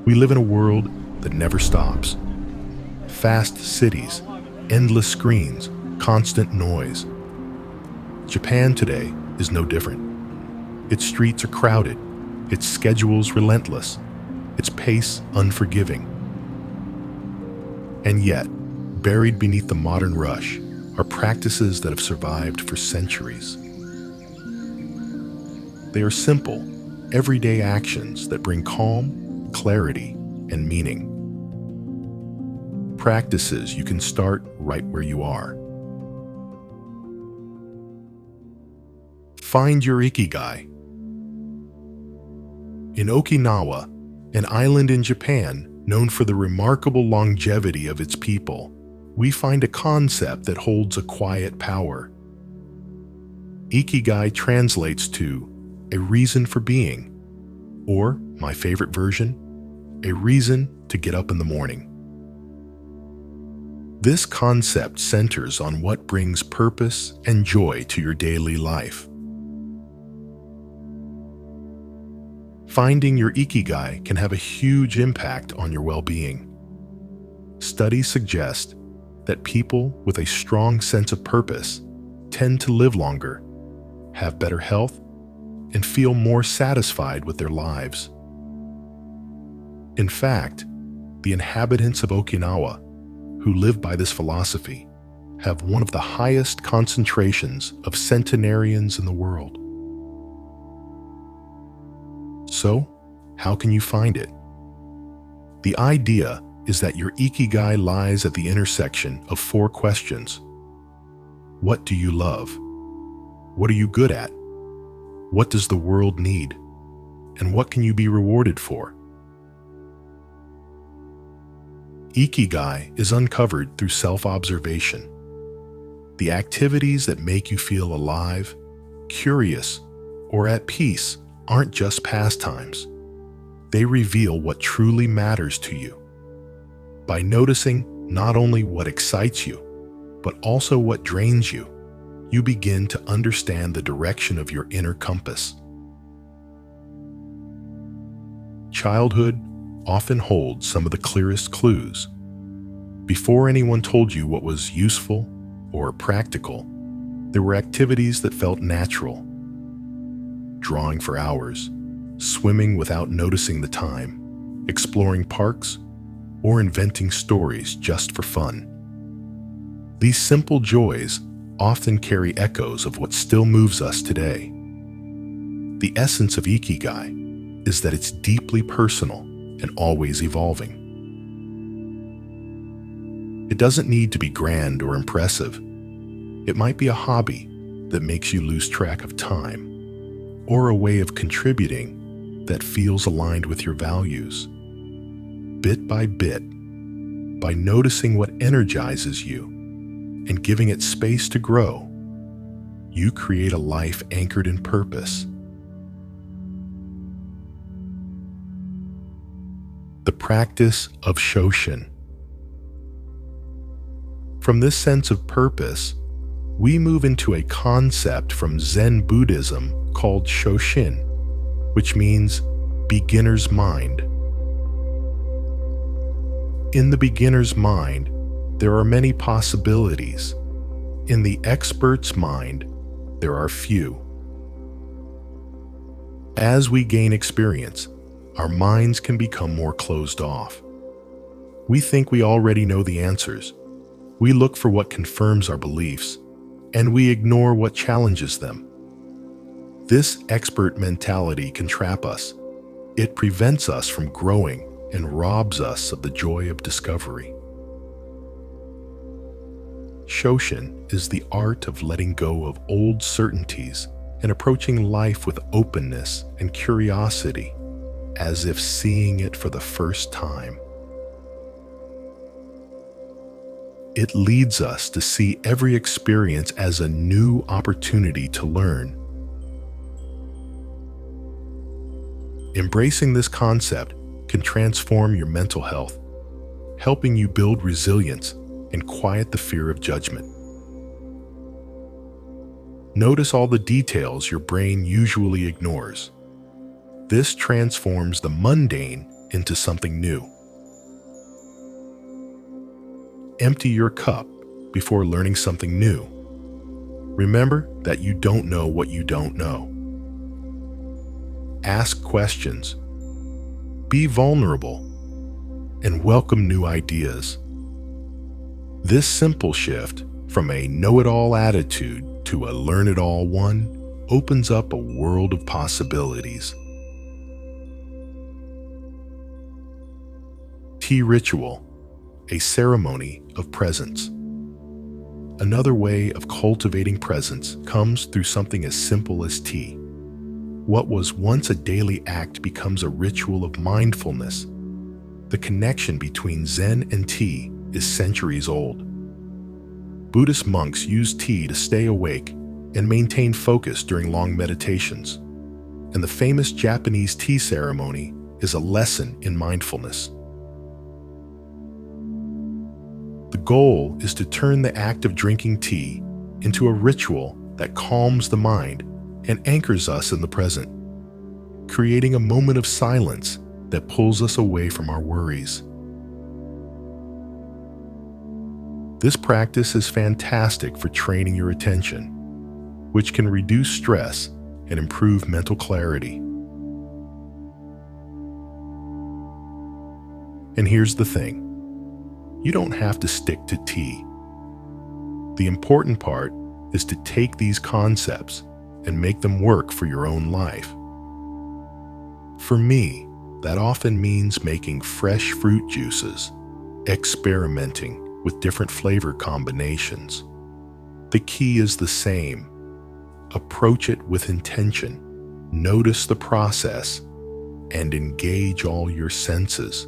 We live in a world that never stops. Fast cities, endless screens, constant noise. Japan today is no different. Its streets are crowded, its schedules relentless, its pace unforgiving. And yet, buried beneath the modern rush are practices that have survived for centuries. They are simple, everyday actions that bring calm, clarity, and meaning. Practices you can start right where you are. Find your Ikigai. In Okinawa, an island in Japan known for the remarkable longevity of its people, we find a concept that holds a quiet power. Ikigai translates to a reason for being, or, my favorite version, a reason to get up in the morning. This concept centers on what brings purpose and joy to your daily life. Finding your Ikigai can have a huge impact on your well-being. Studies suggest that people with a strong sense of purpose tend to live longer, have better health, and feel more satisfied with their lives. In fact, the inhabitants of Okinawa, who live by this philosophy, have one of the highest concentrations of centenarians in the world. So, how can you find it? The idea is that your Ikigai lies at the intersection of 4 questions. What do you love? What are you good at? What does the world need? And what can you be rewarded for? Ikigai is uncovered through self-observation. The activities that make you feel alive, curious, or at peace aren't just pastimes. They reveal what truly matters to you. By noticing not only what excites you, but also what drains you, you begin to understand the direction of your inner compass. Childhood often holds some of the clearest clues. Before anyone told you what was useful or practical, there were activities that felt natural. Drawing for hours, swimming without noticing the time, exploring parks, or inventing stories just for fun. These simple joys often carry echoes of what still moves us today. The essence of Ikigai is that it's deeply personal and always evolving. It doesn't need to be grand or impressive. It might be a hobby that makes you lose track of time, or a way of contributing that feels aligned with your values. Bit by bit, by noticing what energizes you and giving it space to grow, you create a life anchored in purpose. The practice of Shoshin. From this sense of purpose, we move into a concept from Zen Buddhism called Shoshin, which means beginner's mind. In the beginner's mind, there are many possibilities. In the expert's mind, there are few. As we gain experience, our minds can become more closed off. We think we already know the answers. We look for what confirms our beliefs, and we ignore what challenges them. This expert mentality can trap us. It prevents us from growing and robs us of the joy of discovery. Shoshin is the art of letting go of old certainties and approaching life with openness and curiosity, as if seeing it for the first time. It leads us to see every experience as a new opportunity to learn. Embracing this concept can transform your mental health, helping you build resilience and quiet the fear of judgment. Notice all the details your brain usually ignores. This transforms the mundane into something new. Empty your cup before learning something new. Remember that you don't know what you don't know. Ask questions. Be vulnerable and welcome new ideas. This simple shift from a know-it-all attitude to a learn-it-all one opens up a world of possibilities. Tea ritual, a ceremony of presence. Another way of cultivating presence comes through something as simple as tea. What was once a daily act becomes a ritual of mindfulness. The connection between Zen and tea is centuries old. Buddhist monks use tea to stay awake and maintain focus during long meditations. And the famous Japanese tea ceremony is a lesson in mindfulness. The goal is to turn the act of drinking tea into a ritual that calms the mind and anchors us in the present, creating a moment of silence that pulls us away from our worries. This practice is fantastic for training your attention, which can reduce stress and improve mental clarity. And here's the thing. You don't have to stick to tea. The important part is to take these concepts and make them work for your own life. For me, that often means making fresh fruit juices, experimenting with different flavor combinations. The key is the same. Approach it with intention, notice the process, and engage all your senses.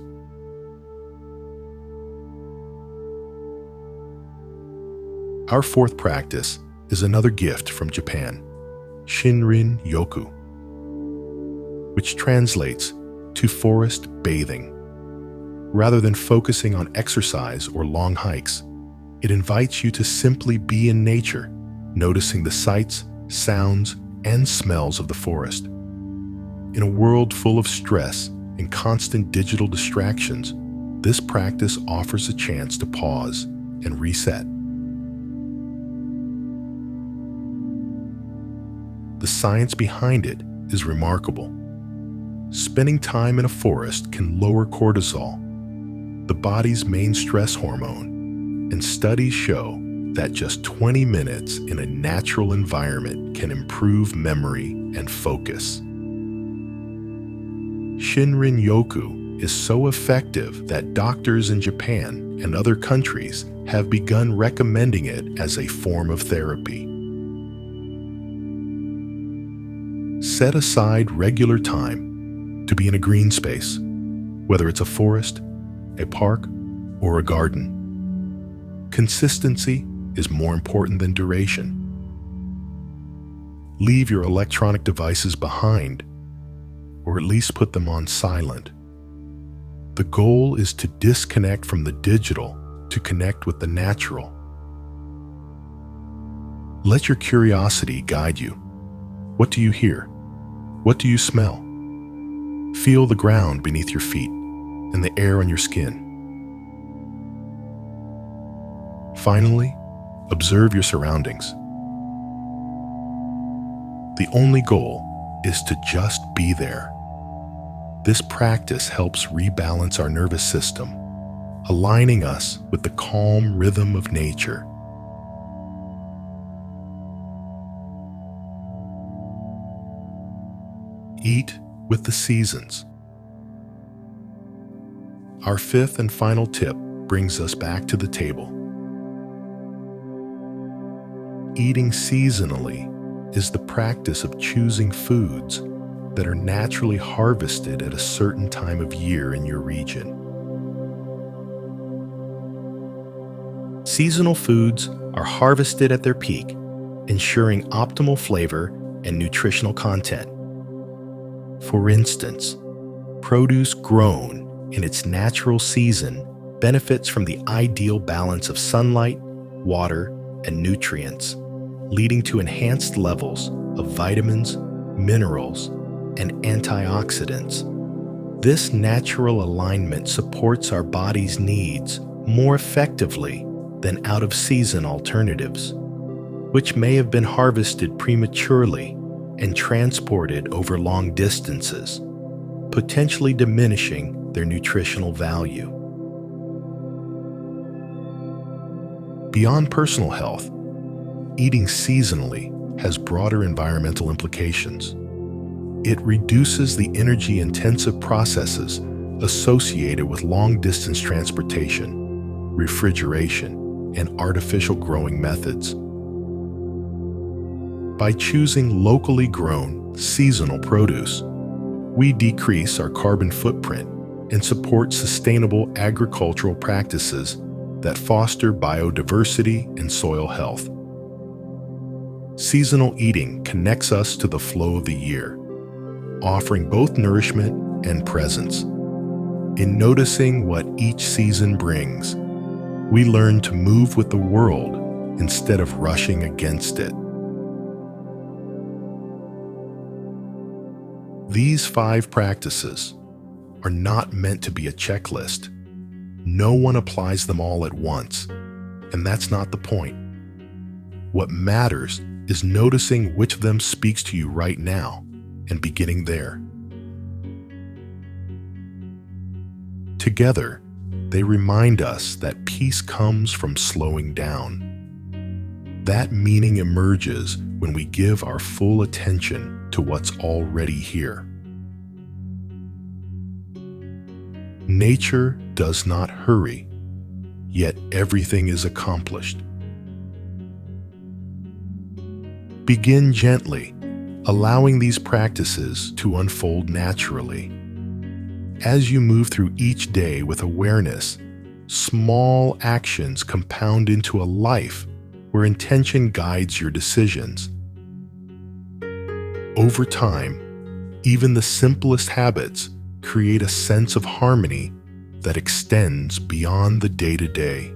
Our fourth practice is another gift from Japan, Shinrin-yoku, which translates to forest bathing. Rather than focusing on exercise or long hikes, it invites you to simply be in nature, noticing the sights, sounds, and smells of the forest. In a world full of stress and constant digital distractions, this practice offers a chance to pause and reset. The science behind it is remarkable. Spending time in a forest can lower cortisol, the body's main stress hormone, and studies show that just 20 minutes in a natural environment can improve memory and focus. Shinrin-yoku is so effective that doctors in Japan and other countries have begun recommending it as a form of therapy. Set aside regular time to be in a green space, whether it's a forest, a park, or a garden. Consistency is more important than duration. Leave your electronic devices behind, or at least put them on silent. The goal is to disconnect from the digital to connect with the natural. Let your curiosity guide you. What do you hear? What do you smell? Feel the ground beneath your feet and the air on your skin. Finally, observe your surroundings. The only goal is to just be there. This practice helps rebalance our nervous system, aligning us with the calm rhythm of nature. Eat with the seasons. Our fifth and final tip brings us back to the table. Eating seasonally is the practice of choosing foods that are naturally harvested at a certain time of year in your region. Seasonal foods are harvested at their peak, ensuring optimal flavor and nutritional content. For instance, produce grown in its natural season benefits from the ideal balance of sunlight, water, and nutrients, leading to enhanced levels of vitamins, minerals, and antioxidants. This natural alignment supports our body's needs more effectively than out-of-season alternatives, which may have been harvested prematurely and transported over long distances, potentially diminishing their nutritional value. Beyond personal health, eating seasonally has broader environmental implications. It reduces the energy-intensive processes associated with long-distance transportation, refrigeration, and artificial growing methods. By choosing locally grown, seasonal produce, we decrease our carbon footprint and support sustainable agricultural practices that foster biodiversity and soil health. Seasonal eating connects us to the flow of the year, offering both nourishment and presence. In noticing what each season brings, we learn to move with the world instead of rushing against it. These 5 practices are not meant to be a checklist. No one applies them all at once, and that's not the point. What matters is noticing which of them speaks to you right now and beginning there. Together, they remind us that peace comes from slowing down. That meaning emerges when we give our full attention to what's already here. Nature does not hurry, yet everything is accomplished. Begin gently, allowing these practices to unfold naturally. As you move through each day with awareness, small actions compound into a life where intention guides your decisions. Over time, even the simplest habits create a sense of harmony that extends beyond the day-to-day.